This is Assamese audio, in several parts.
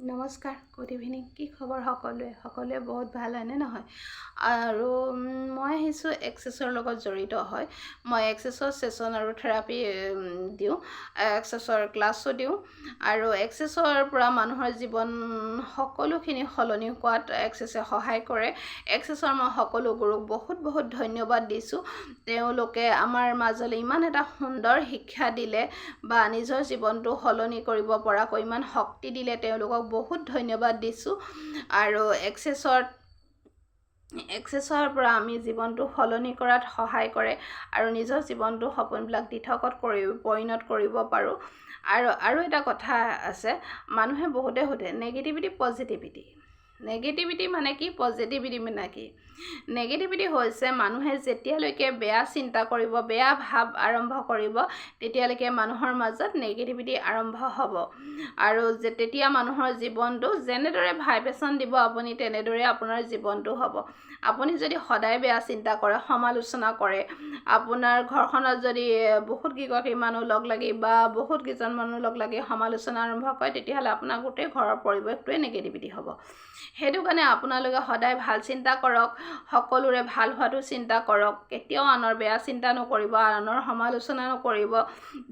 নমস্কাৰ, গুড ইভিনিং। কি খবৰ সকলোৱে বহুত ভাল হয়নে নহয়? আৰু মই আহিছোঁ এক্সেছৰ লগত জড়িত হয়। মই এক্সেছৰ ছেশ্যন আৰু থেৰাপি দিওঁ, এক্সেছৰ ক্লাছো দিওঁ আৰু এক্সেছৰ পৰা মানুহৰ জীৱন সকলোখিনি সলনি হোৱাত এক্সেছে সহায় কৰে। এক্সেছৰ মই সকলো গুৰুক বহুত ধন্যবাদ দিছোঁ। তেওঁলোকে আমাৰ মাজলৈ ইমান এটা সুন্দৰ শিক্ষা দিলে বা নিজৰ জীৱনটো সলনি কৰিব পৰাকৈ ইমান শক্তি দিলে, তেওঁলোকক বহুত ধন্যবাদ দিছোঁ। আৰু এক্সেছৰ পৰা আমি জীৱনটো সলনি কৰাত সহায় কৰে আৰু নিজৰ জীৱনটো সপোনবিলাক দিঠকত পৰিণত কৰিব পাৰোঁ। আৰু এটা কথা আছে, মানুহে বহুতে সোধে নেগেটিভিটি মানে কি, পজিটিভিটি মানে কি? নেগেটিভিটি হৈছে মানুহে যেতিয়ালৈকে বেয়া চিন্তা কৰিব, বেয়া ভাৱ আৰম্ভ কৰিব, তেতিয়ালৈকে মানুহৰ মাজত নেগেটিভিটি আৰম্ভ হ'ব। আৰু তেতিয়া মানুহৰ জীৱনটো যেনেদৰে ভাইব্ৰেশ্যন দিব আপুনি, তেনেদৰে আপোনাৰ জীৱনটো হ'ব। আপুনি যদি সদায় বেয়া চিন্তা কৰে, সমালোচনা কৰে, আপোনাৰ ঘৰখনত যদি বহুত কেইগৰাকী মানুহ লগ লাগি বা বহুত কেইজন মানুহ লগ লাগি সমালোচনা আৰম্ভ কৰে, তেতিয়াহ'লে আপোনাৰ গোটেই ঘৰৰ পৰিৱেশটোৱে নেগেটিভিটি হ'ব। সেইটো কাৰণে আপোনালোকে সদায় ভাল চিন্তা কৰক, সকলোৰে ভাল হোৱাটো চিন্তা কৰক, কেতিয়াও আনৰ বেয়া চিন্তা নকৰিব, আনৰ সমালোচনা নকৰিব।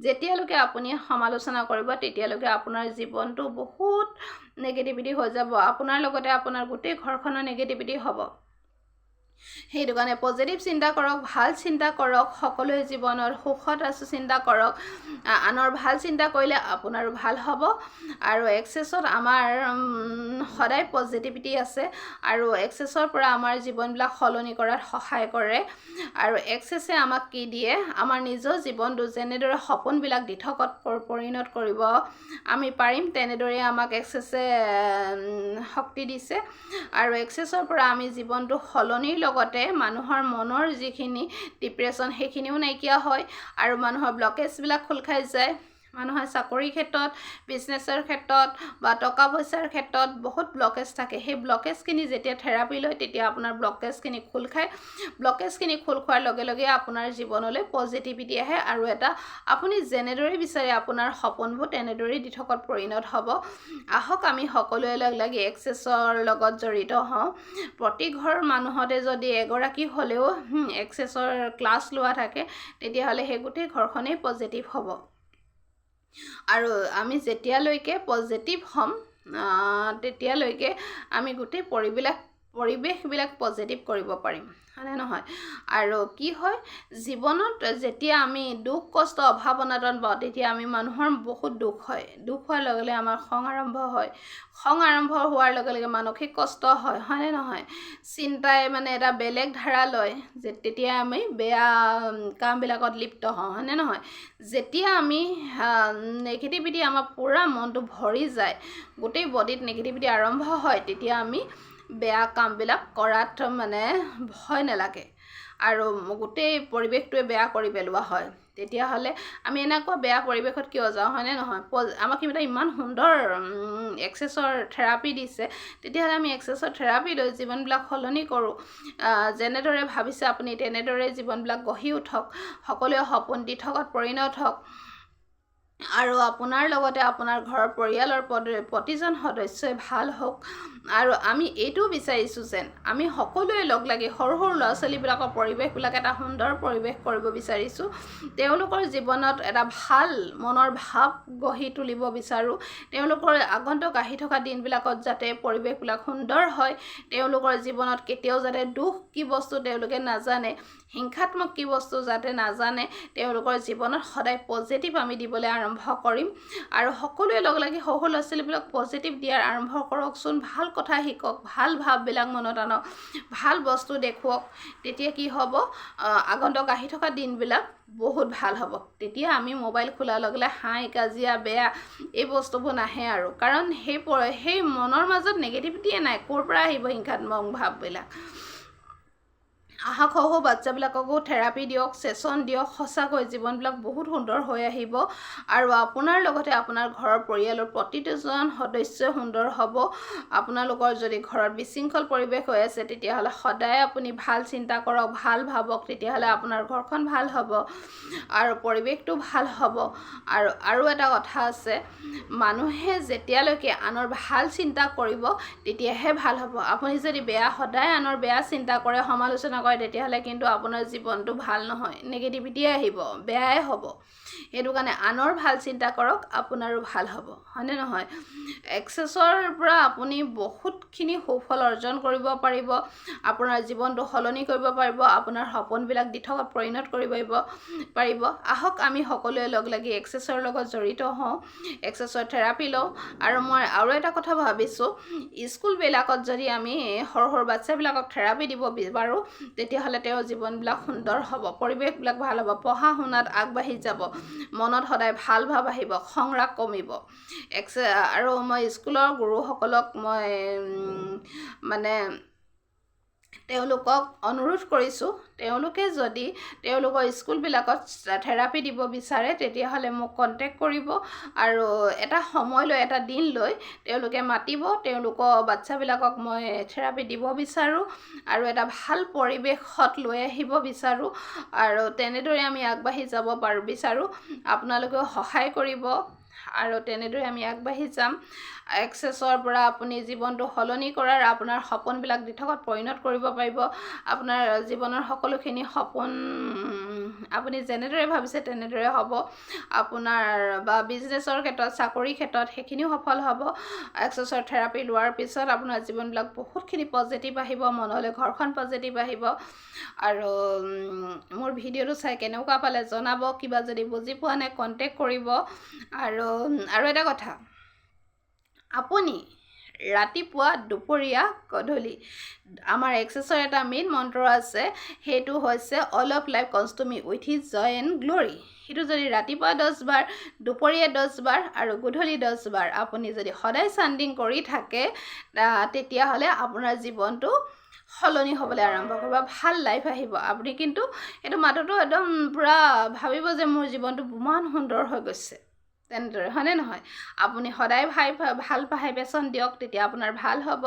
যেতিয়ালৈকে আপুনি সমালোচনা কৰিব, তেতিয়ালৈকে আপোনাৰ জীৱনটো বহুত নেগেটিভিটি হৈ যাব। আপোনাৰ লগতে আপোনাৰ গোটেই ঘৰখনৰ নেগেটিভিটি হ'ব। সেইটো কাৰণে পজিটিভ চিন্তা কৰক, ভাল চিন্তা কৰক, সকলোৱে জীৱনত সুখত আছোঁ চিন্তা কৰক। আনৰ ভাল চিন্তা কৰিলে আপোনাৰো ভাল হ'ব। আৰু এক্সেছত আমাৰ সদায় পজিটিভিটি আছে আৰু এক্সেছৰ পৰা আমাৰ জীৱনবিলাক সলনি কৰাত সহায় কৰে। আৰু এক্সেছে আমাক কি দিয়ে, আমাৰ নিজৰ জীৱনটো যেনেদৰে সপোনবিলাক দিঠকত পৰিণত কৰিব আমি পাৰিম, তেনেদৰে আমাক এক্সেছে শক্তি দিছে। আৰু এক্সেছৰ পৰা আমি জীৱনটো সলনিৰ লগতে মানুহৰ মনৰ যিখিনি ডিপ্ৰেশ্যন, সেইখিনিও নাইকিয়া হয় আৰু মানুহৰ ব্লকেজবিলাক খোল খাই যায়। মানুহৰ চাকৰিৰ ক্ষেত্ৰত, বিজনেছৰ ক্ষেত্ৰত বা টকা পইচাৰ ক্ষেত্ৰত বহুত ব্লকেজ থাকে। সেই ব্লকেজখিনি যেতিয়া থেৰাপি লয়, তেতিয়া আপোনাৰ ব্লকেজখিনি খোল খায়। ব্লকেজখিনি খোল খোৱাৰ লগে লগে আপোনাৰ জীৱনলৈ পজিটিভিটি আহে আৰু এটা আপুনি যেনেদৰে বিচাৰে আপোনাৰ সপোনবোৰ তেনেদৰেই দিঠকত পৰিণত হ'ব। আহক আমি সকলোৱে লগ লাগি এক্সেছৰ লগত জড়িত হওঁ। প্ৰতি ঘৰ মানুহতে যদি এগৰাকী হ'লেও এক্সেছৰ ক্লাছ লোৱা থাকে, তেতিয়াহ'লে সেই গোটেই ঘৰখনেই পজিটিভ হ'ব। আৰু আমি যেতিয়ালৈকে পজিটিভ হ'ম, তেতিয়ালৈকে আমি গোটেই পৰিৱেশবিলাক পজিটিভ কৰিব পাৰিম, হয়নে নহয়? আৰু কি হয়, জীৱনত যেতিয়া আমি দুখ কষ্ট অভাৱ অনাটন পাওঁ, তেতিয়া আমি মানুহৰ বহুত দুখ হয়। দুখ হোৱাৰ লগে লগে আমাৰ খং আৰম্ভ হয়। খং আৰম্ভ হোৱাৰ লগে লগে মানসিক কষ্ট হয়, হয়নে নহয়? চিন্তাই মানে এটা বেলেগ ধাৰা লয়, তেতিয়া আমি বেয়া কামবিলাকত লিপ্ত হওঁ, হয়নে নহয়? যেতিয়া আমি নেগেটিভিটি আমাৰ পূৰা মনটো ভৰি যায়, গোটেই বডিত নেগেটিভিটি আৰম্ভ হয়, তেতিয়া আমি বেয়া কামবিলাক কৰাত মানে ভয় নালাগে আৰু গোটেই পৰিৱেশটোৱে বেয়া কৰি পেলোৱা হয়। তেতিয়াহ'লে আমি এনেকুৱা বেয়া পৰিৱেশত কিয় যাওঁ, হয়নে নহয়? আমাক ইমান সুন্দৰ এক্সেছৰ থেৰাপি দিছে, তেতিয়াহ'লে আমি এক্সেছৰ থেৰাপি লৈ জীৱনবিলাক সলনি কৰোঁ। যেনেদৰে ভাবিছে আপুনি, তেনেদৰে জীৱনবিলাক গঢ়ি উঠক, সকলোৱে সপোন দিঠকত পৰিণত হওক। আৰু আপোনাৰ লগতে আপোনাৰ ঘৰৰ পৰিয়ালৰ প্ৰতিজন সদস্যই ভাল হওক। আৰু আমি এইটোও বিচাৰিছোঁ যেন আমি সকলোৱে লগ লাগি সৰু ল'ৰা ছোৱালীবিলাকৰ পৰিৱেশবিলাক এটা সুন্দৰ পৰিৱেশ কৰিব বিচাৰিছোঁ। তেওঁলোকৰ জীৱনত এটা ভাল মনৰ ভাৱ গঢ়ি তুলিব বিচাৰোঁ। তেওঁলোকৰ আগন্তুক আহি থকা দিনবিলাকত যাতে পৰিৱেশবিলাক সুন্দৰ হয়, তেওঁলোকৰ জীৱনত কেতিয়াও যাতে দুখ কি বস্তু তেওঁলোকে নাজানে, হিংসাত্মক কি বস্তু যাতে নাজানে, তেওঁলোকৰ জীৱনত সদায় পজিটিভ আমি দিবলৈ আৰম্ভ কৰিম। আৰু সকলোৱে লগ লাগি সৰু ল'ৰা ছোৱালীবিলাক পজিটিভ দিয়াৰ আৰম্ভ কৰকচোন। ভাল কথা শিকক, ভাল ভাৱবিলাক মনত আনক, ভাল বস্তু দেখুৱাওক। তেতিয়া কি হ'ব, আগন্তুক আহি থকা দিনবিলাক বহুত ভাল হ'ব। তেতিয়া আমি মোবাইল খোলাৰ লগে লগে হাই কাজিয়া বেয়া এই বস্তুবোৰ নাহে আৰু, কাৰণ সেই মনৰ মাজত নেগেটিভিটিয়ে নাই। ক'ৰ পৰা আহিব হিংসাত্মক ভাৱবিলাক? আহা সৰু বাচ্চাবিলাককো থেৰাপি দিয়ক, ছেশ্যন দিয়ক, সঁচাকৈ জীৱনবিলাক বহুত সুন্দৰ হৈ আহিব আৰু আপোনাৰ লগতে আপোনাৰ ঘৰৰ পৰিয়ালৰ প্ৰতিজন সদস্য সুন্দৰ হ'ব। আপোনালোকৰ যদি ঘৰত বিশৃংখল পৰিৱেশ হৈ আছে তেতিয়াহ'লে সদায় আপুনি ভাল চিন্তা কৰক, ভাল ভাবক, তেতিয়াহ'লে আপোনাৰ ঘৰখন ভাল হ'ব আৰু পৰিৱেশটো ভাল হ'ব। আৰু এটা কথা আছে, মানুহে যেতিয়ালৈকে আনৰ ভাল চিন্তা কৰিব তেতিয়াহে ভাল হ'ব। আপুনি যদি সদায় আনৰ বেয়া চিন্তা কৰে, সমালোচনা কৰে, তেতিয়াহ'লে কিন্তু আপোনাৰ জীৱনটো ভাল নহয়, নেগেটিভিটিয়ে আহিব, বেয়াই হ'ব। সেইটো কাৰণে আনৰ ভাল চিন্তা কৰক, আপোনাৰো ভাল হ'ব, হয়নে নহয়? এক্সেছৰ পৰা আপুনি বহুতখিনি সুফল অৰ্জন কৰিব পাৰিব, আপোনাৰ জীৱনটো সলনি কৰিব পাৰিব, আপোনাৰ সপোনবিলাক দিঠকত পৰিণত কৰিব পাৰিব। আহক আমি সকলোৱে লগ লাগি এক্সেছৰ লগত জড়িত হওঁ, এক্সেছৰ থেৰাপি লওঁ। আৰু মই আৰু এটা কথা ভাবিছোঁ, স্কুলবিলাকত যদি আমি সৰু সৰু বাচ্চাবিলাকক থেৰাপি দিব পাৰোঁ তেতিয়াহ'লে তেওঁৰ জীৱনবিলাক সুন্দৰ হ'ব, পৰিৱেশবিলাক ভাল হ'ব, পঢ়া শুনাত আগবাঢ়ি যাব, মনত সদায় ভাল ভাৱ আহিব, খং ৰাগ কমিব। আৰু মই স্কুলৰ গুৰুসকলক মই মানে তেওঁলোকক অনুৰোধ কৰিছোঁ, তেওঁলোকে যদি তেওঁলোকৰ স্কুলবিলাকত থেৰাপি দিব বিচাৰে তেতিয়াহ'লে মোক কণ্টেক্ট কৰিব আৰু এটা সময় লৈ, এটা দিন লৈ তেওঁলোকে মাতিব, তেওঁলোকৰ বাচ্চাবিলাকক মই থেৰাপি দিব বিচাৰোঁ আৰু এটা ভাল পৰিৱেশত লৈ আহিব বিচাৰোঁ আৰু তেনেদৰে আমি আগবাঢ়ি যাব বিচাৰোঁ। আপোনালোকেও সহায় কৰিব আৰু তেনেদৰে আমি আগবাঢ়ি যাম। এক্সেছৰ পৰা আপুনি জীৱনটো সলনি কৰাৰ, আপোনাৰ সপোনবিলাক দিঠকত পৰিণত কৰিব পাৰিব। আপোনাৰ জীৱনৰ সকলোখিনি সপোন আপুনি যেনেদৰে ভাবিছে তেনেদৰে হ'ব। আপোনাৰ বা বিজনেছৰ ক্ষেত্ৰত, চাকৰিৰ ক্ষেত্ৰত সেইখিনিও সফল হ'ব। এক্সেছৰ থেৰাপি লোৱাৰ পিছত আপোনাৰ জীৱনবিলাক বহুতখিনি পজিটিভ আহিব, মনলৈ ঘৰখন পজিটিভ আহিব। আৰু মোৰ ভিডিঅ'টো চাই কেনেকুৱা পালে জনাব, কিবা যদি বুজি পোৱা নাই কণ্টেক্ট কৰিব। আৰু এটা কথা, আপুনি ৰাতিপুৱা, দুপৰীয়া, গধূলি আমাৰ এক্সেছৰ এটা মেইন মন্ত্ৰ আছে, সেইটো হৈছে all of life comes to me with his joy and glory. সেইটো যদি ৰাতিপুৱা 10 বাৰ, দুপৰীয়া 10 বাৰ আৰু গধূলি 10 বাৰ আপুনি যদি সদায় চাণ্ডিং কৰি থাকে তেতিয়াহ'লে আপোনাৰ জীৱনটো সলনি হ'বলৈ আৰম্ভ কৰিব, ভাল লাইফ আহিব। আপুনি কিন্তু সেইটো মাতটো একদম পূৰা ভাবিব যে মোৰ জীৱনটো ইমান সুন্দৰ হৈ গৈছে, তেনেদৰে, হয়নে নহয়? আপুনি সদায় ভাল ভাইব্ৰেশ্যন দিয়ক, তেতিয়া আপোনাৰ ভাল হ'ব।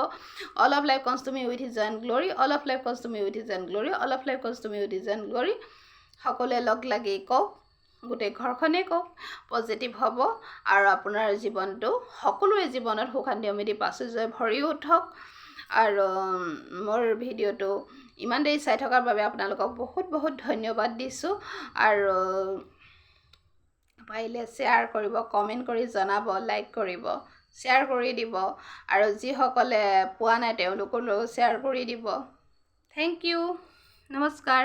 All of life comes to me with his joy and glory, all of life comes to me with his joy and glory, all of life comes to me with his joy and glory. সকলোৱে লগ লাগি কওক, গোটেই ঘৰখনেই কওক, পজিটিভ হ'ব আৰু আপোনাৰ জীৱনটো সকলোৰে জীৱনত সুখ শান্তি সমৃদ্ধি প্ৰাচুৰ্যই ভৰি উঠক। আৰু মোৰ ভিডিঅ'টো ইমান দেৰি চাই থকাৰ বাবে আপোনালোকক বহুত বহুত ধন্যবাদ দিছোঁ। আৰু পাৰিলে শ্বেয়াৰ কৰিব, কমেণ্ট কৰি জনাব, লাইক কৰিব, শ্বেয়াৰ কৰি দিব আৰু যিসকলে পোৱা নাই তেওঁলোকলৈও শ্বেয়াৰ কৰি দিব। থেংক ইউ, নমস্কাৰ।